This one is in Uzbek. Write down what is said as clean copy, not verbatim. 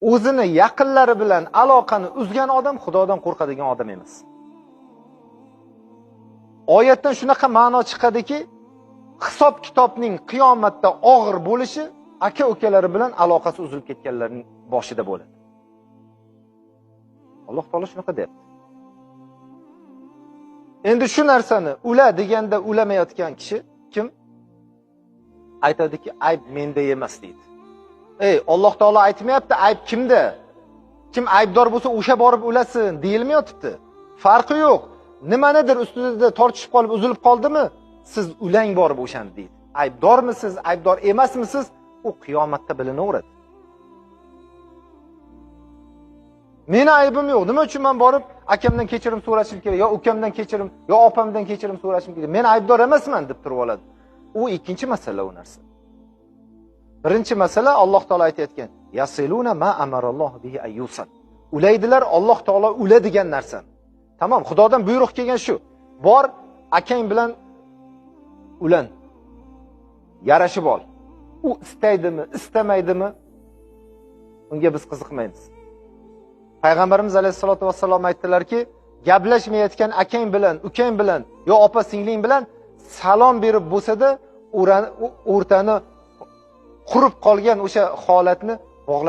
o'zini yaqinlari bilan aloqani uzgan odam Xudodan qo'rqadigan odam emas. Oyatdan shunaqa ma'no chiqadiki, hisob kitobning qiyomatda og'ir bo'lishi aka-ukalari bilan aloqasi uzilib ketganlarning boshida bo'ladi. Alloh taolo shunaqa deyapti. Endi shu narsani ula deganda ulamayotgan kishi kim? Aytadiki, ayb menda emas deydi. Alloh taolo aytmayapti, ayb kimda? Kim aybdor bo'lsa o'sha borib ulasin deyilmayotibdi. Farqi yo'q. Nimanidir ustida tortishib qolib uzilib qoldimi? Siz ulang borib o'shani deydi. Aybdormisiz, aybdor emasmisiz? U qiyomatda bilinaveradi. Meni aybim yo'q. Nima uchun men borib akamdan kechirim so'rashim kerak, yo ukamdan kechirim, yo opamdan kechirim so'rashim kerak? Men aybdor emasman deb turib oladi. U ikkinchi masala u narsa. Birinchi masala Alloh taolo aytayotgan: "Yasiluna ma amarallohu bihi ayyusan." Ulaydilar Alloh taolo uladigan narsa. Tamam, Xudodan buyruq kelgan shu. Bor akang bilan ulan. Yarashib ol. U istaydimi, istamaydimi? Unga biz qiziqmaymiz. Payg'ambarimiz alayhisolatu vassalom aytdilarki, gaplashmayotgan akang bilan, ukang bilan, yo opa singling bilan salom berib bo'lsa-da, o'rtani qurib qolgan o'sha holatni bog'lab